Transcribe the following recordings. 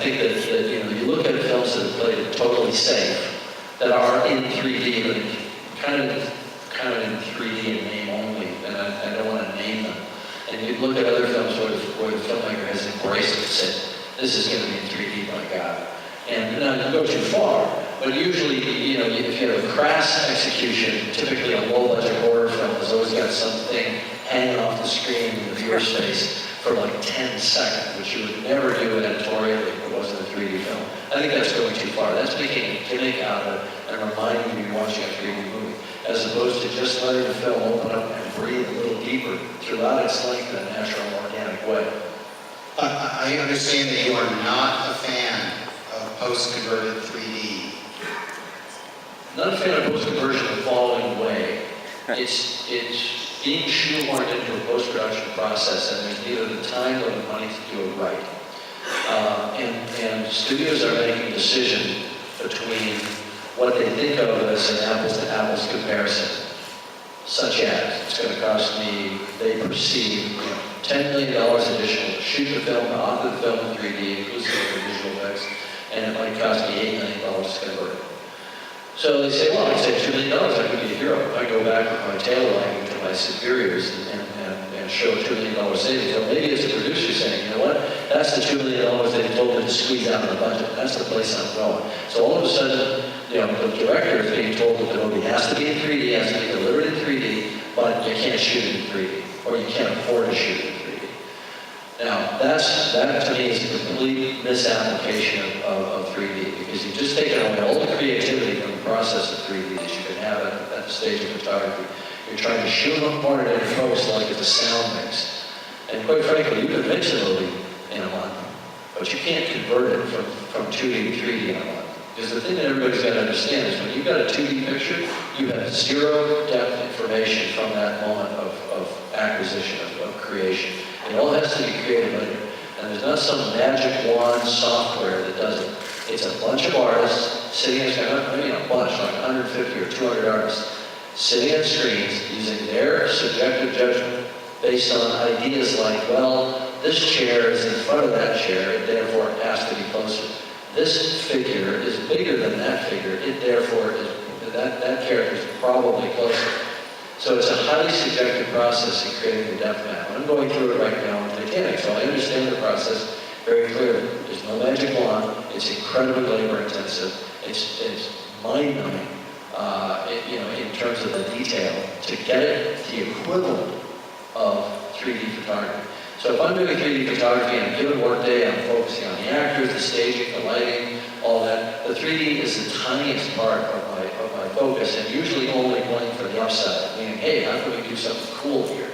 think that you look at films that have played it totally safe, that are in 3D, but kind of in 3D in name only, and I don't want to name them. And you look at other films where the filmmaker has embraced it and said, this is going to be in 3D, my God. And now you go too far, but usually, if you have a crass execution, typically a low-budget horror film has always got something hanging off the screen in the viewer's face for like 10 seconds, which you would never do editorially if it wasn't a 3D film. I think that's going too far. That's making a gimmick out of it and reminding you you're watching a 3D movie, as opposed to just letting the film open up and breathe a little deeper throughout its length in a natural and organic way. I understand that you are not a fan of post-converted 3D. Not a fan of post-conversion the following way. It's being shoehorned into a post-production process, and there's neither the time nor the money to do it right. And studios are making a decision between what they think of as an apples-to-apples comparison, such as it's going to cost me, they perceive, $10 million additional to shoot the film, to author the film in 3D, inclusive of the visual effects, and it might cost me $8 million to convert it. So they say, well, I save $2 million, I could be a hero. I go back with my tail wagging to my superiors and show $2 million savings. Or maybe it's a producer saying, you know what, that's the $2 million they told me to squeeze out of the budget. That's the place I'm going. So all of a sudden, the director is being told that the movie has to be in 3D, has to be delivered in 3D, but you can't shoot it in 3D, or you can't afford to shoot it in 3D. Now, that to me is a complete misapplication of 3D, because you've just taken away all the creativity from the process of 3D that you can have at the stage of photography. You're trying to shoehorn it in post like it's a sound mix. And quite frankly, you can mix a movie in a month, but you can't convert it from 2D to 3D in a month. Because the thing that everybody's got to understand is when you've got a 2D picture, you have zero depth information from that moment of acquisition, of creation. It all has to be created later. And there's not some magic wand software that does it. It's a bunch of artists sitting a bunch, like 150 or 200 artists, sitting on screens using their subjective judgment based on ideas like, well, this chair is in front of that chair, it therefore has to be closer. This figure is bigger than that figure, it therefore is, that character is probably closer. So it's a highly subjective process in creating the depth map. I'm going through it right now in Titanic, so I understand the process very clearly. There's no magic wand, it's incredibly labor intensive, it's mind-numbing, in terms of the detail, to get it the equivalent of 3D photography. So if I'm doing 3D photography on a given workday, I'm focusing on the actors, the staging, the lighting, all that. The 3D is the tiniest part of my focus, and usually only playing for the upside. Meaning, hey, how can we do something cool here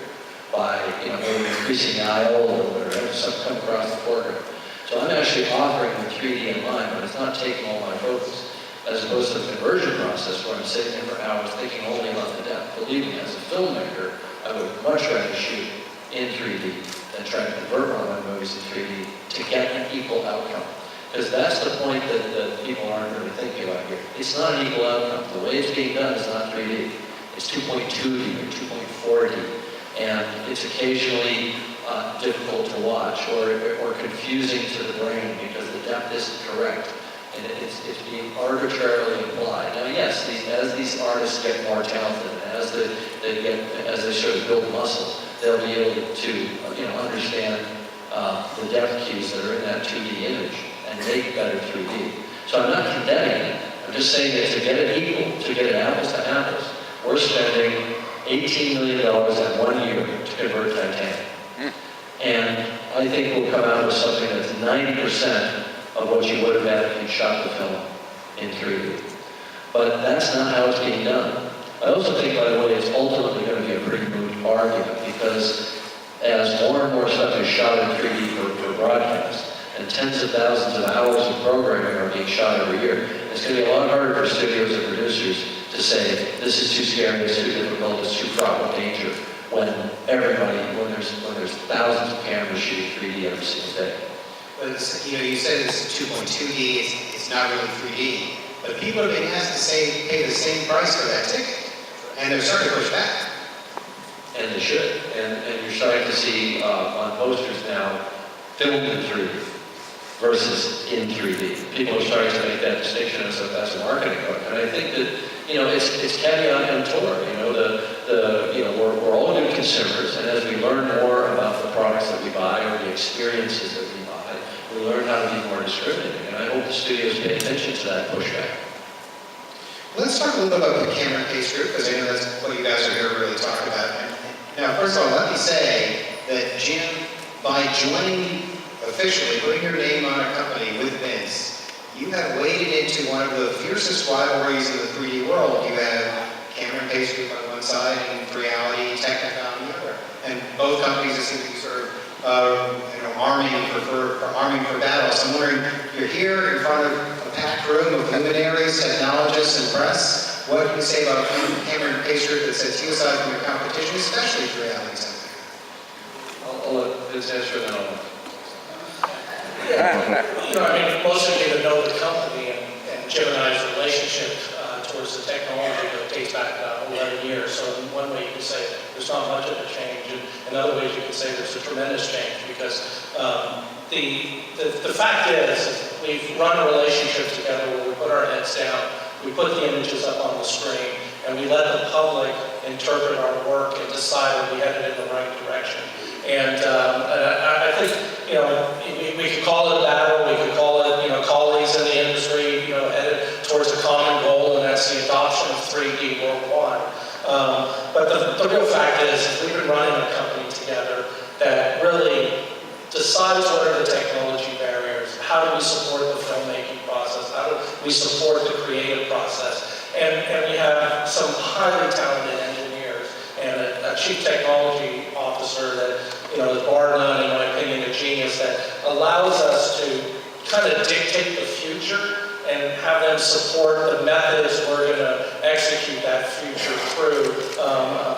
by maybe increasing the IO or having something come across the foreground. So I'm actually offering the 3D in mind, but it's not taking all my focus. As opposed to the conversion process where I'm sitting there for hours thinking only about the depth. Believe me, as a filmmaker, I would much rather shoot in 3D than try to convert one of my movies to 3D to get an equal outcome. Because that's the point that people aren't really thinking about here. It's not an equal outcome. The way it's being done is not 3D. It's 2.2D or 2.4D. And it's occasionally difficult to watch or confusing to the brain because the depth isn't correct. And it's being arbitrarily applied. Now, yes, as these artists get more talented, as they sort of build muscle, they'll be able to understand the depth cues that are in that 2D image and make better 3D. So I'm not condemning it. I'm just saying that to get it equal, to get it apples to apples, we're spending $18 million in 1 year to convert Titanic. And I think we'll come out with something that's 90% of what you would have had if you shot the film in 3D. But that's not how it's being done. I also think, by the way, it's ultimately going to be a pretty moot argument because as more and more stuff is shot in 3D for broadcast, and tens of thousands of hours of programming are being shot every year, it's going to be a lot harder for studios and producers to say, this is too scary, it's too difficult, it's too fraught with danger, when there's thousands of cameras shooting 3D every single day. But you said it's 2.2D, it's not really 3D, but people are being asked to pay the same price for that ticket, and they're starting to push back. And they should. And you're starting to see on posters now, filmed in 3D. versus in 3D. People are starting to make that distinction as a marketing hook. And I think that, it's caveat emptor. We're all new consumers, and as we learn more about the products that we buy or the experiences that we buy, we learn how to be more discriminating. And I hope the studios pay attention to that pushback. Let's talk a little bit about the Cameron Pace Group, because I know that's what you guys are here to really talk about. Now, first of all, let me say that Jim, by joining officially, putting your name on a company with Vince, you have waded into one of the fiercest rivalries in the 3D world. You have Cameron Pace Group on one side and Reality Technica on the other. And both companies seem to be sort of, arming for battle. So I'm wondering, you're here in front of a packed room of luminaries, technologists, and press. What can you say about Cameron Pace Group that sets you aside from your competition, especially for Reality Technica? I'll let Vince answer that. Most of you that know the company and Jim and I's relationship towards the technology that dates back 11 years. So in one way you can say there's not much of a change, and in other ways you can say there's a tremendous change, because the fact is we've run a relationship together where we put our heads down, we put the images up on the screen, and we let the public interpret our work and decide if we headed in the right direction. And I think, we could call it a battle, we could call it, colleagues in the industry, headed towards a common goal, and that's the adoption of 3D worldwide. But the real fact is, we've been running a company together that really decides what are the technology barriers, how do we support the filmmaking process, how do we support the creative process, and we have some highly talented engineers and a chief technology officer that, is bar none, in my opinion, a genius that allows us to kind of dictate the future and have them support the methods we're going to execute that future through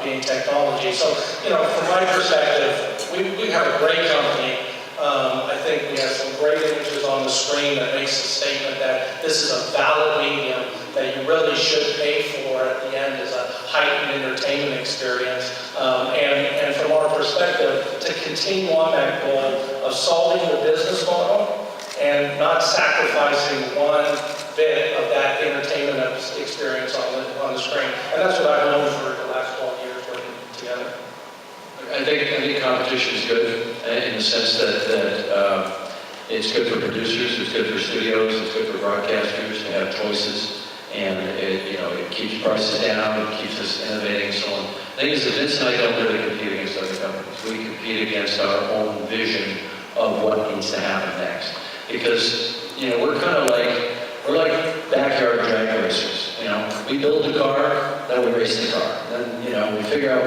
being technology. So, from my perspective, we have a great company. I think we have some great images on the screen that makes the statement that this is a valid medium that you really should pay for at the end as a heightened entertainment experience. And from our perspective, to continue on that goal of solving the business model and not sacrificing one bit of that entertainment experience on the screen. And that's what I've known for the last 12 years working together. I think competition is good in the sense that it's good for producers, it's good for studios, it's good for broadcasters to have choices, and it keeps prices down, it keeps us innovating and so on. The thing is that Vince and I don't really compete against other companies. We compete against our own vision of what needs to happen next. Because, we're like backyard drag racers. We build the car, then we race the car. Then, we figure out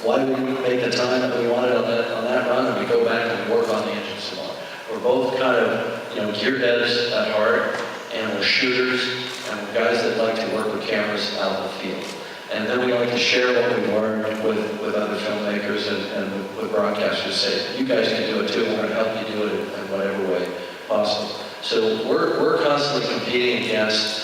why we didn't make the time that we wanted on that run, and we go back and work on the engine some more. We're both kind of, gearheads at heart, and we're shooters, and we're guys that like to work with cameras out in the field. And then we like to share what we learned with other filmmakers and with broadcasters. Say, you guys can do it too, we're going to help you do it in whatever way possible. So we're constantly competing against,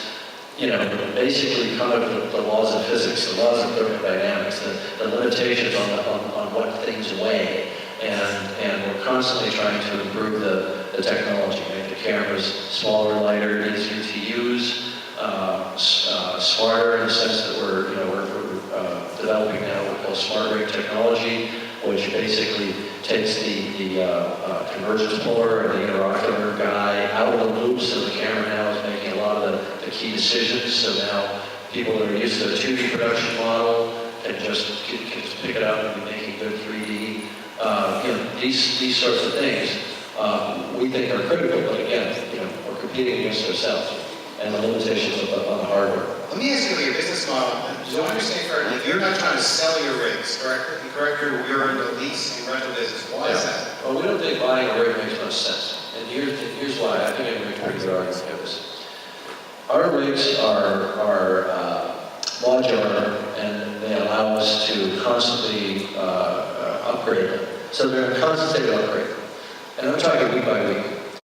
basically kind of the laws of physics, the laws of thermodynamics, the limitations on what things weigh. And we're constantly trying to improve the technology, make the cameras smaller, lighter, easier to use, smarter in the sense that we're developing now what we call smart rig technology, which basically takes the convergence puller and the interocular guy out of the loop, so the camera now is making a lot of the key decisions. So now people that are used to a 2D production model can just pick it up and be making good 3D. These sorts of things we think are critical, but again, we're competing against ourselves and the limitations on the hardware. Let me ask you about your business model. Do I understand correctly? You're not trying to sell your rigs, correct? You're in the lease and rental business. Why is that? Well, we don't think buying a rig makes much sense. And here's why. I think I make a pretty good argument for this. Our rigs are modular, and they allow us to constantly upgrade them. So they're a constant state of upgrade. And I'm talking week by week.